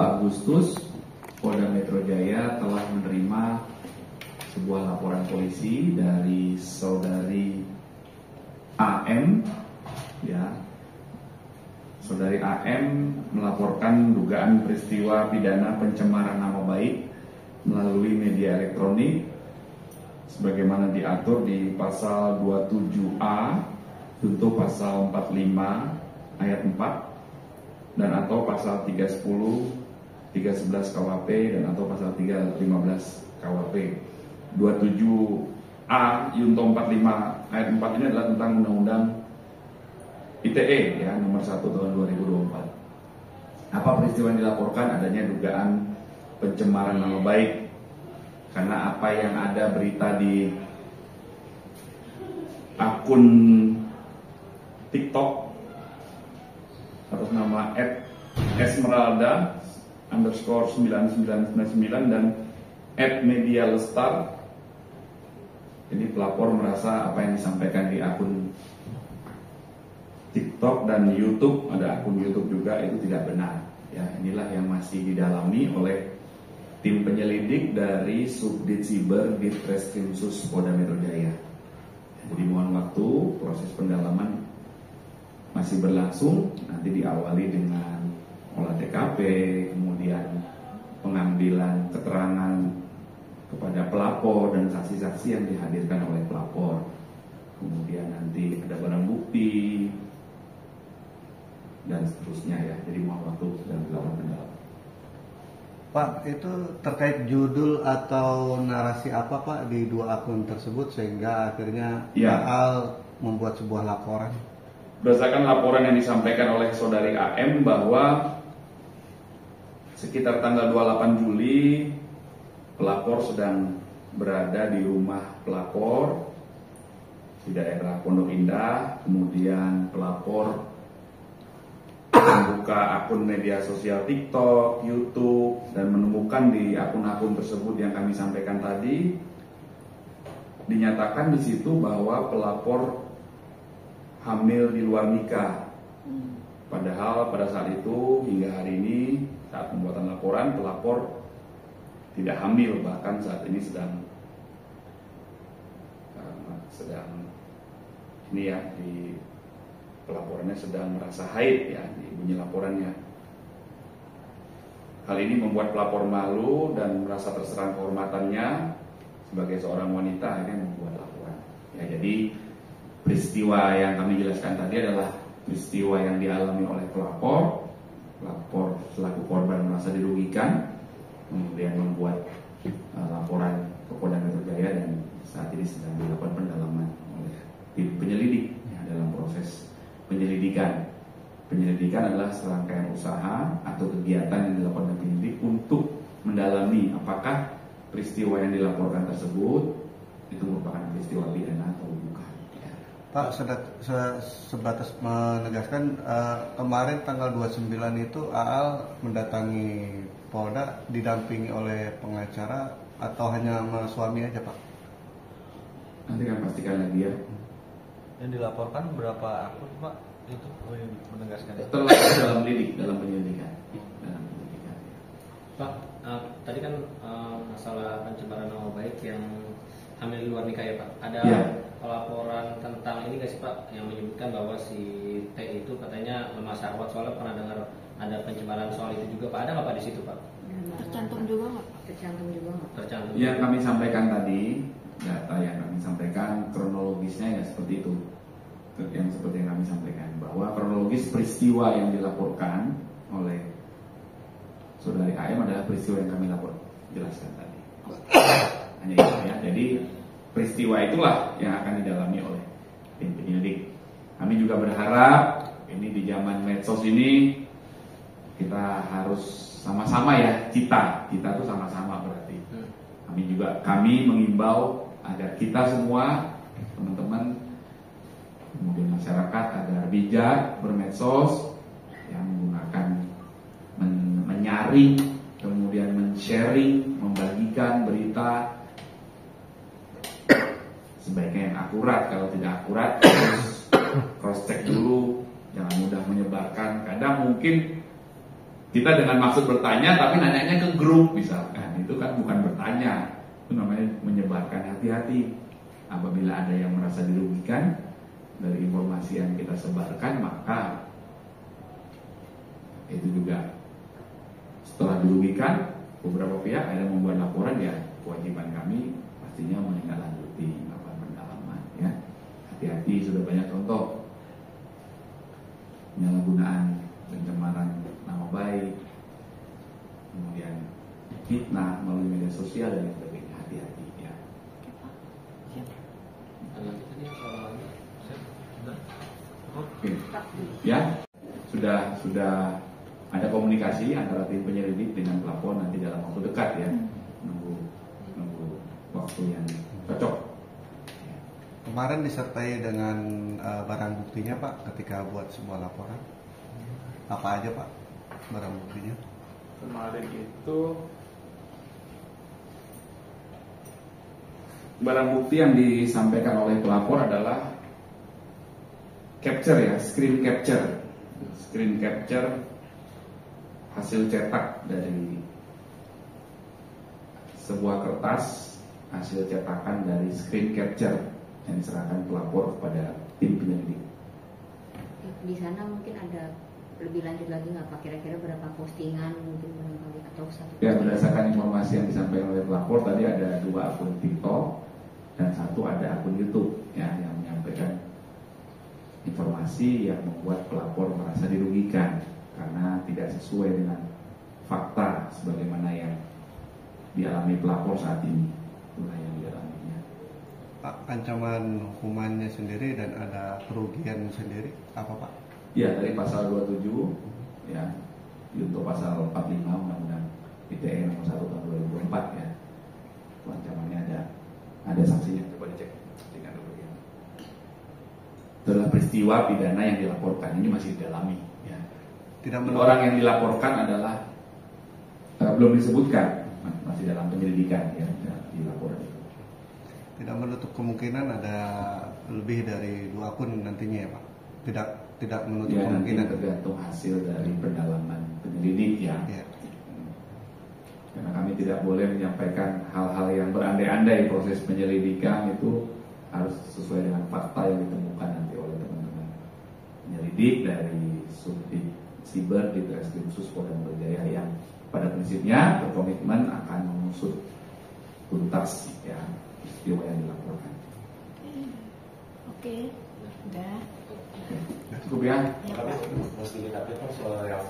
Agustus, Polda Metro Jaya telah menerima sebuah laporan polisi dari saudari AM, ya. Saudari AM melaporkan dugaan peristiwa pidana pencemaran nama baik melalui media elektronik sebagaimana diatur di pasal 27A junto pasal 45 ayat 4 dan atau pasal 310, 311 KUHP dan atau pasal 315 KUHP. 27A junto 45 ayat 4 ini adalah tentang undang-undang ITE ya nomor 1 tahun 2024. Apa peristiwa yang dilaporkan? Adanya dugaan pencemaran nama baik karena apa yang ada berita di akun TikTok atas nama @esmeralda_9999 dan @medialestar. Jadi pelapor merasa apa yang disampaikan di akun TikTok dan YouTube, ada akun YouTube juga, itu tidak benar. Ya, inilah yang masih didalami oleh tim penyelidik dari Subdit Siber Ditreskrimsus Polda Metro Jaya. Jadi mohon waktu, proses pendalaman masih berlangsung. Nanti diawali dengan olah TKP, kemudian pengambilan keterangan kepada pelapor dan saksi-saksi yang dihadirkan oleh pelapor. Kemudian nanti ada barang bukti dan seterusnya ya. Jadi mohon waktu sedang dilakukan pendalaman. Pak, itu terkait judul atau narasi apa Pak di dua akun tersebut sehingga akhirnya Al membuat sebuah laporan? Berdasarkan laporan yang disampaikan oleh saudari AM bahwa sekitar tanggal 28 Juli pelapor sedang berada di rumah pelapor di daerah Pondok Indah. Kemudian pelapor membuka akun media sosial TikTok, YouTube, dan menemukan di akun-akun tersebut yang kami sampaikan tadi, dinyatakan di situ bahwa pelapor hamil di luar nikah. Padahal pada saat itu hingga hari ini saat pembuatan laporan pelapor tidak hamil, bahkan saat ini sedang ini ya di pelaporannya sedang merasa haid ya di bunyi laporannya. Hal ini membuat pelapor malu dan merasa terserang kehormatannya sebagai seorang wanita, akhirnya membuat laporan. Ya, jadi peristiwa yang kami jelaskan tadi adalah peristiwa yang dialami oleh pelapor. Pelapor selaku korban merasa dirugikan, kemudian membuat laporan ke Polda Metro Jaya dan saat ini sedang dilakukan pendalaman oleh tim penyelidik ya, dalam proses penyelidikan. Penyelidikan adalah serangkaian usaha atau kegiatan yang dilakukan oleh penyidik untuk mendalami apakah peristiwa yang dilaporkan tersebut itu merupakan peristiwa pidana atau bukan. Ya. Pak, sebatas menegaskan kemarin tanggal 29 itu Aal mendatangi Polda didampingi oleh pengacara atau hanya sama suami aja Pak? Nanti kami pastikan lagi ya. Yang dilaporkan berapa akun Pak? Itu menegaskan ya? Telah dalam penyelidikan. Pak, tadi kan masalah pencemaran nama baik yang hamil di luar nikah ya Pak. Ada laporan tentang ini nggak sih Pak yang menyebutkan bahwa si T itu katanya lemah syahwat, soalnya pernah dengar ada pencemaran soal itu juga Pak. Ada nggak Pak di situ Pak? Tercantum juga nggak? Tercantum. Yang kami sampaikan tadi, data yang kami sampaikan kronologisnya ya seperti itu. Yang seperti yang kami sampaikan bahwa kronologis peristiwa yang dilaporkan oleh saudari AM adalah peristiwa yang kami jelaskan tadi. Hanya itu ya. Jadi peristiwa itulah yang akan didalami oleh tim penyelidik. Kami juga berharap ini di zaman medsos ini kita harus sama-sama ya, kita tuh sama-sama berarti. Kami mengimbau agar kita semua teman-teman kemudian masyarakat agar bijak bermedsos yang menggunakan menyaring, kemudian men-sharing, membagikan berita sebaiknya yang akurat. Kalau tidak akurat harus cross check dulu, jangan mudah menyebarkan. Kadang mungkin Kita dengan maksud bertanya tapi nanyanya ke grup misalkan, itu kan bukan bertanya, itu namanya menyebarkan. Hati-hati apabila ada yang merasa dirugikan dari informasi yang kita sebarkan, maka itu juga setelah dirugikan beberapa pihak ada membuat laporan, ya kewajiban kami pastinya menindaklanjuti melakukan pendalaman ya. Hati-hati, sudah banyak contoh penyalahgunaan, pencemaran nama baik, kemudian fitnah melalui media sosial dan sebagainya. Hati-hati ya. Oke. Ya, sudah ada komunikasi antara tim penyelidik dengan pelapor nanti dalam waktu dekat ya. Nunggu waktu yang cocok. Kemarin disertai dengan barang buktinya Pak ketika buat sebuah laporan. Apa aja Pak barang buktinya? Kemarin itu barang bukti yang disampaikan oleh pelapor adalah capture ya, screen capture hasil cetak dari sebuah kertas, hasil cetakan dari screen capture yang diserahkan pelapor kepada tim penyelidik. Di sana mungkin ada lebih lanjut lagi nggak Pak? Kira-kira berapa postingan mungkin barangkali atau satu? Ya, berdasarkan informasi yang disampaikan oleh pelapor tadi ada 2 akun TikTok dan 1 ada akun YouTube ya, yang menyampaikan informasi yang membuat pelapor merasa dirugikan karena tidak sesuai dengan fakta sebagaimana yang dialami pelapor saat ini. Itulah yang dialaminya. Pak, ancaman hukumannya sendiri dan ada kerugian sendiri apa Pak? Ya, dari pasal 27 ya, untuk pasal 45 Undang-Undang ITE nomor 1 tahun 2004 ya. Itu ancamannya ada sanksinya, coba dicek dengan dulu ya. Itu adalah peristiwa pidana yang dilaporkan, ini masih didalami ya. Orang yang dilaporkan adalah belum disebutkan, masih dalam penyelidikan ya, dilaporkan. Tidak menutup kemungkinan ada lebih dari 2 akun nantinya ya Pak? Tidak menutup Ya, kemungkinan. nanti tergantung hasil dari pendalaman penyelidik ya. Ya. Karena kami tidak boleh menyampaikan hal-hal yang berandai-andai. Proses penyelidikan itu harus sesuai dengan fakta yang ditemukan nanti oleh teman-teman penyelidik dari Subdit Siber di Treskrim Sus Polda Metro Jaya yang pada prinsipnya berkomitmen akan mengusut tuntas ya peristiwa yang dilaporkan. Oke, udah. Cukup ya. Tapi mesti kita update soal yang